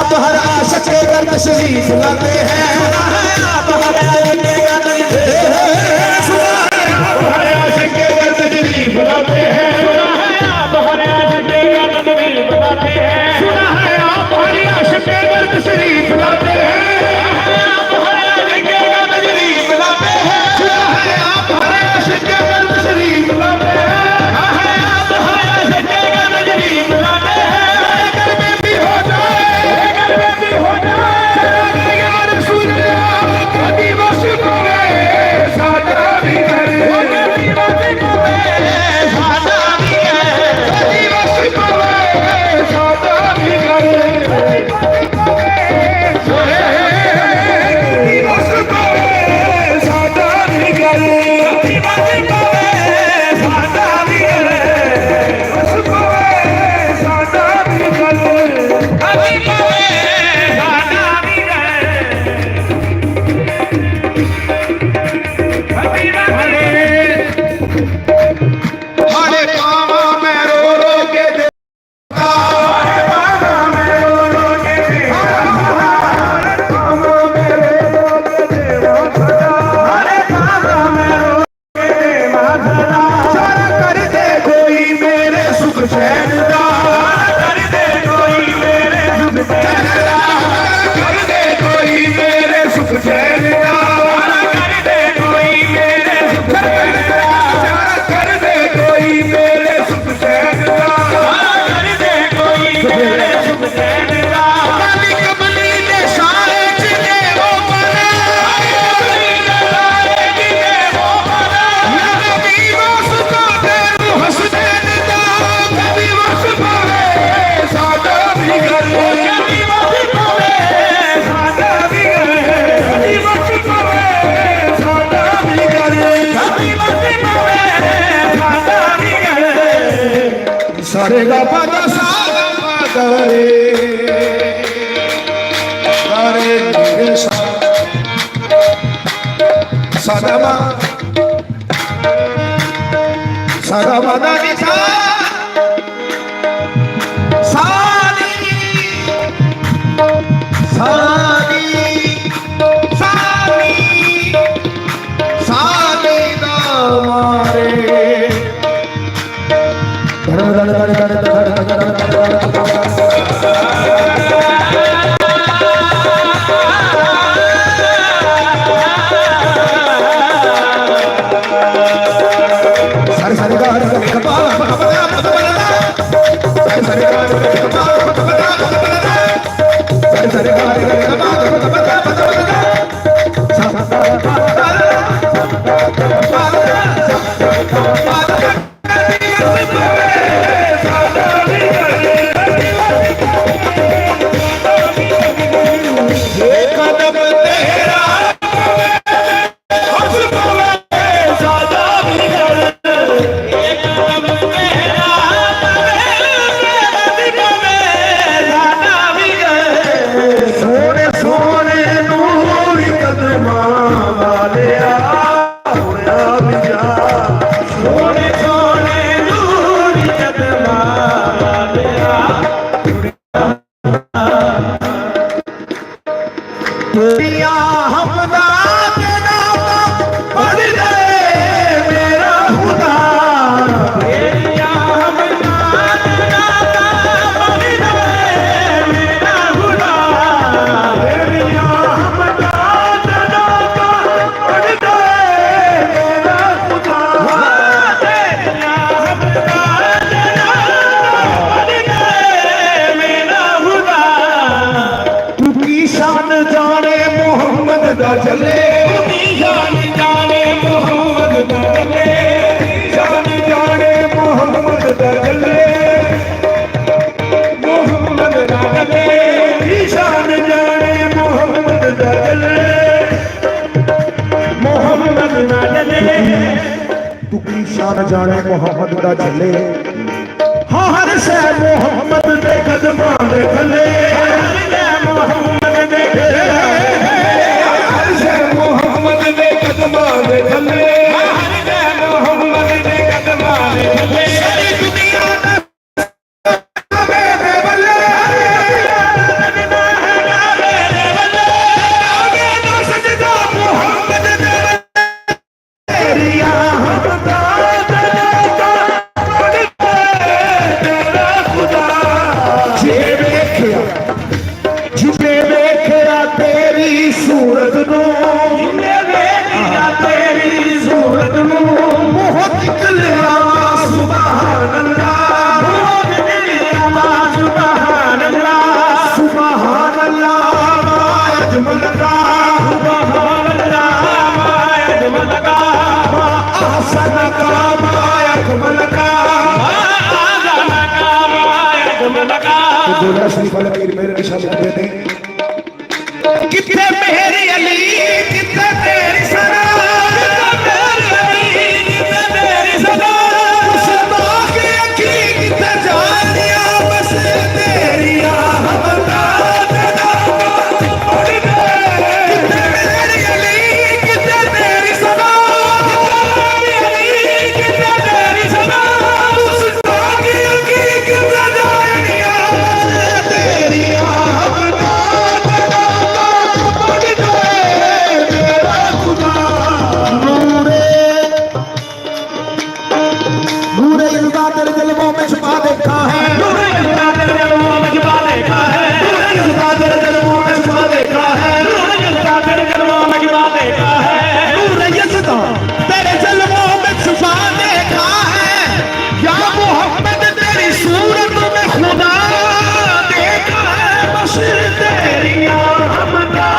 आप हर आशिक के घर तशरीफ लाते हैं, आप हर आशिक के घर तशरीफ लाते हैं, आप हर आशिक के घर तशरीफ लाते हैं, सुना है आप हर आशिक के घर तशरीफ लाते हैं, आप हर आशिक के घर तशरीफ लाते हैं, सुना है आप हर आशिक के घर तशरीफ लाते हैं, आप हर आशिक के घर तशरीफ लाते हैं, घर में भी हो जाए, घर में भी हो जाए, यार रसूल कभी बस करे सादा भी करे, कभी बस करे सादा भी करे, कभी बस करे सादा भी करे, कभी बस करे सादा भी करे, कभी बस करे सादा भी करे, बस करे सादा भी करे, कभी करे सादा भी करे, कभी करे हरे पावा में रो रो के देखा, हरे पावा में रो रो के देखा, हरे पावा में रो रो के देवा सदा, हरे पावा में रो के देवा सदा, सारा कर दे कोई मेरे सुख चैन दा, कर दे कोई मेरे सुख चैन दा, कर दे कोई मेरे सुख चैन दा, कर दे कोई मेरे सुख चैन दा, कर दे कोई मेरे सुख चैन दा, कर दे कोई मेरे सुख चैन दा, काली कमली दे साए जिने वो बना, कमली दे साए जिने वो बना, नबी वास्ता तेरू हसनैन दा, कभी वस पावे सादा भी करे, कभी वस पावे सादा भी करे, कभी वस पावे सादा भी करे, कभी वस पावे सादा भी करे, सारे गा पादा सादा करे, सारे गे सादा मा सादा मा दा नी सा सानी सानी सानी सानी दा मारे सारे सारे गा रे कपा सारे सारे गा रे कपा सारे सारे गा रे कपा शान जाने मोहम्मद दा चले, हाँ हर शह मोहम्मद दे कदमां दे थले, मोहम्मद दे हर शह मोहम्मद दे कदमां दे थले, मोहम्मद दे कदमां दे थले, सारी दुनिया दा सूरत नू जिन्ने देखिया तेरी सूरत नू मुँह निकलिया सुभान अल्लाह मुँह निकलिया सुभान अल्लाह सुभान अल्लाह अजमल का सुभान अल्लाह अजमल का आसन का अजमल का गोला शरीफ वाला पीर मेरे निशान दे दे कितने मेरी अली कितने तेरी सना कितने मेरी अली कितने तेरी सना मुसलमा की अखी कितने जानिया बस तेरी आहमदा कितने मेरी अली कितने तेरी सना कितने मेरी अली कितने तेरी सना मुसलमा की अखी कितने जानिया तेरी आहमदा छुपा देखा है तेरे जल्मों में छुपा देखा है या मोहम्मद तेरी सूरत में खुदा देखा है बस तेरी हमदा